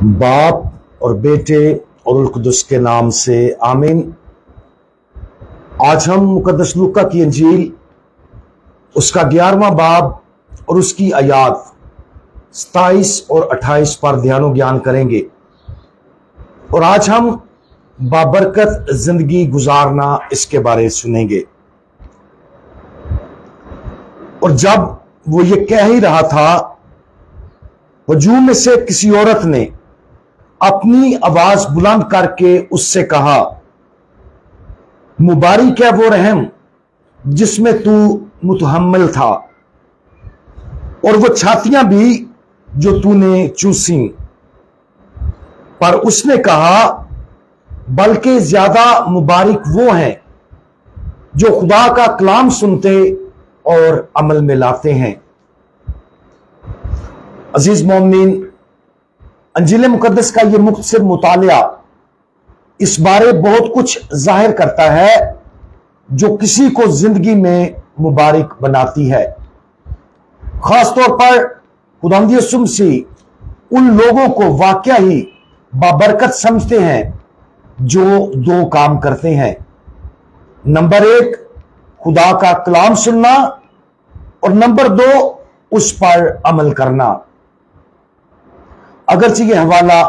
बाप और बेटे और रूह कुद्दुस के नाम से आमीन। आज हम मुकद्दस लूका की इंजील उसका 11वां बाब और उसकी आयात 27 और 28 पर ध्यान ज्ञान करेंगे। और आज हम बाबरकत जिंदगी गुजारना इसके बारे में सुनेंगे। और जब वो ये कह ही रहा था, हजूम में से किसी औरत ने अपनी आवाज बुलंद करके उससे कहा, मुबारक है वो रहम जिसमें तू मुतहम्मिल था और वो छातियां भी जो तूने चूसी। पर उसने कहा, बल्कि ज्यादा मुबारक वो हैं जो खुदा का कलाम सुनते और अमल में लाते हैं। अजीज मोमिनीन, अंजील मुकद्दस का यह मुख्तसर मुतालिया इस बारे बहुत कुछ जाहिर करता है जो किसी को जिंदगी में मुबारक बनाती है। खासतौर पर खुदावंद यीशु मसीह उन लोगों को वाकया ही बाबरकत समझते हैं जो दो काम करते हैं। नंबर 1, खुदा का कलाम सुनना, और नंबर 2, उस पर अमल करना। अगरचे ये हवाला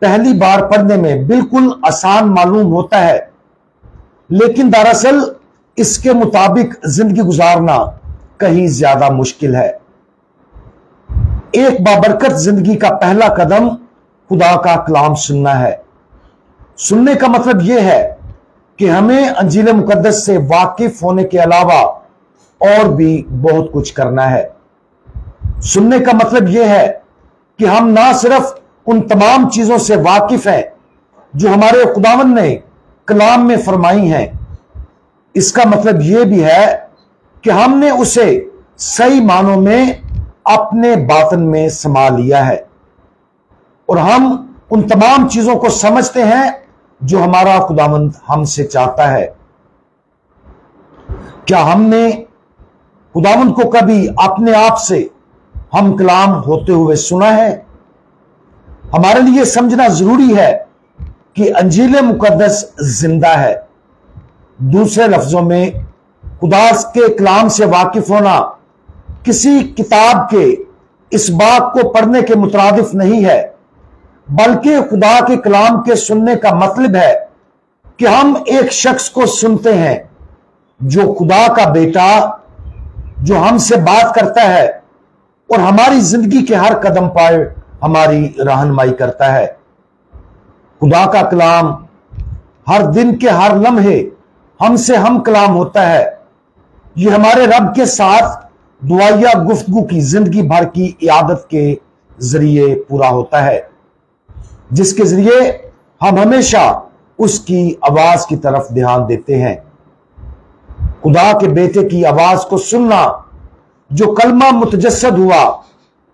पहली बार पढ़ने में बिल्कुल आसान मालूम होता है, लेकिन दरअसल इसके मुताबिक जिंदगी गुजारना कहीं ज्यादा मुश्किल है। एक बाबरकत जिंदगी का पहला कदम खुदा का कलाम सुनना है। सुनने का मतलब यह है कि हमें अंजील मुकद्दस से वाकिफ होने के अलावा और भी बहुत कुछ करना है। सुनने का मतलब यह है कि हम ना सिर्फ उन तमाम चीजों से वाकिफ हैं जो हमारे खुदावंद ने कलाम में फरमाई हैं, इसका मतलब यह भी है कि हमने उसे सही मानों में अपने बातन में समा लिया है और हम उन तमाम चीजों को समझते हैं जो हमारा खुदावंद हमसे चाहता है। क्या हमने खुदावंद को कभी अपने आप से हम कलाम होते हुए सुना है? हमारे लिए समझना जरूरी है कि अंजील मुकद्दस जिंदा है। दूसरे लफ्जों में, खुदा के कलाम से वाकिफ होना किसी किताब के इस बात को पढ़ने के मुतरादिफ नहीं है, बल्कि खुदा के कलाम के सुनने का मतलब है कि हम एक शख्स को सुनते हैं जो खुदा का बेटा, जो हमसे बात करता है और हमारी जिंदगी के हर कदम पर हमारी रहनुमाई करता है। खुदा का कलाम हर दिन के हर लम्हे हमसे हम कलाम होता है। यह हमारे रब के साथ दुआया गुफ्तगू की जिंदगी भर की इयादत के जरिए पूरा होता है, जिसके जरिए हम हमेशा उसकी आवाज की तरफ ध्यान देते हैं। खुदा के बेटे की आवाज को सुनना जो कलमा मुतजस्सद हुआ,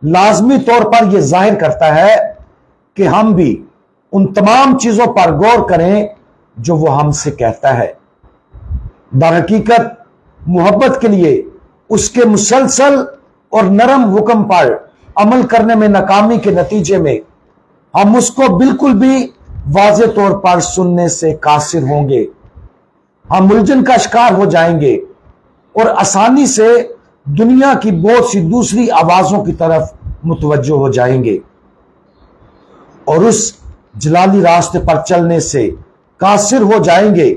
लाजमी तौर पर यह जाहिर करता है कि हम भी उन तमाम चीजों पर गौर करें जो वो हमसे कहता है। दरहकीकत मोहब्बत के लिए उसके मुसलसल और नरम हुक्म पर अमल करने में नाकामी के नतीजे में हम उसको बिल्कुल भी वाज़े तौर पर सुनने से कासिर होंगे। हम उलझन का शिकार हो जाएंगे और आसानी से दुनिया की बहुत सी दूसरी आवाजों की तरफ मुतवज्जो हो जाएंगे और उस जलाली रास्ते पर चलने से कासिर हो जाएंगे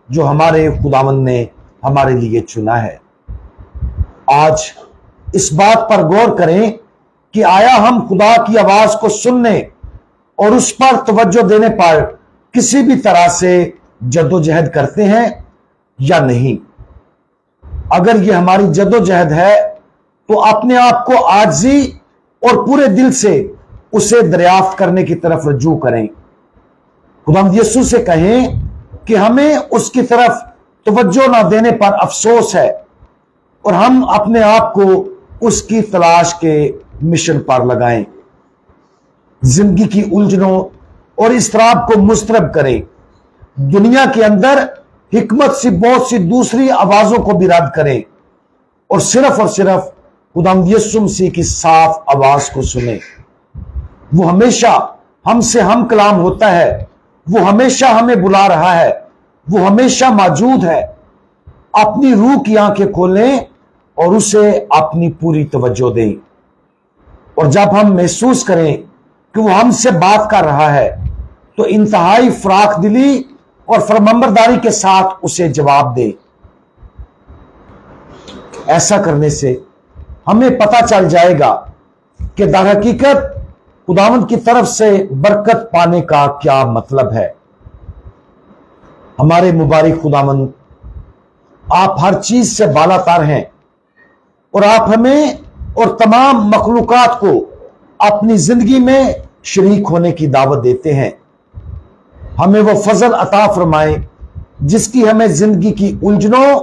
जो हमारे खुदावंद ने हमारे लिए चुना है। आज इस बात पर गौर करें कि आया हम खुदा की आवाज को सुनने और उस पर तवज्जो देने पर किसी भी तरह से जद्दोजहद करते हैं या नहीं। अगर यह हमारी जद्दोजहद है तो अपने आप को आजिज़ी और पूरे दिल से उसे दरियाफ्त करने की तरफ रजू करें। खुदावंद यीशु से कहें कि हमें उसकी तरफ तवज्जो ना देने पर अफसोस है और हम अपने आप को उसकी तलाश के मिशन पर लगाएं। जिंदगी की उलझनों और इस्तराब को मुस्तरब करें। दुनिया के अंदर हिकमत से बहुत सी दूसरी आवाजों को भी रद्द करें और सिर्फ खुदावंद यीशु मसीह की साफ आवाज को सुने। वो हमेशा हमसे हम कलाम होता है, वो हमेशा हमें बुला रहा है, वो हमेशा मौजूद है। अपनी रूह की आंखें खोलें और उसे अपनी पूरी तवज्जो दें। और जब हम महसूस करें कि वो हमसे बात कर रहा है तो इंतहाई फराख दिली और फरमाबरदारी के साथ उसे जवाब दें। ऐसा करने से हमें पता चल जाएगा कि दर हकीकत खुदावंद की तरफ से बरकत पाने का क्या मतलब है। हमारे मुबारक खुदावंद, आप हर चीज से बालातर हैं और आप हमें और तमाम मखलूकात को अपनी जिंदगी में शरीक होने की दावत देते हैं। हमें वो फजल अता फरमाए जिसकी हमें जिंदगी की उलझनों,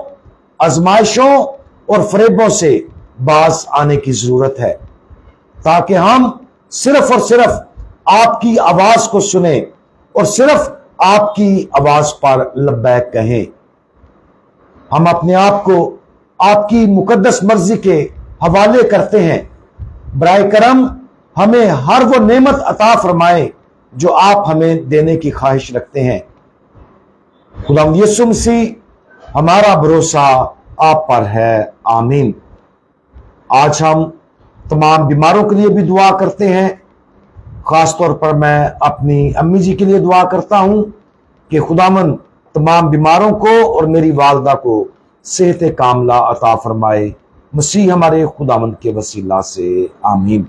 आजमाइशों और फरेबों से बाज आने की जरूरत है, ताकि हम सिर्फ और सिर्फ आपकी आवाज को सुने और सिर्फ आपकी आवाज पर लब्बैक कहें। हम अपने आप को आपकी मुकद्दस मर्जी के हवाले करते हैं। बराए करम हमें हर वो नेमत अता फरमाए जो आप हमें देने की ख्वाहिश रखते हैं। खुदा यीशु मसीह हमारा भरोसा आप पर है, आमीन। आज हम तमाम बीमारों के लिए भी दुआ करते हैं। खास तौर पर मैं अपनी अम्मी जी के लिए दुआ करता हूं कि खुदामंद तमाम बीमारों को और मेरी वालदा को सेहत कामला अता फरमाए। मसीह हमारे खुदावंद के वसीला से, आमीन।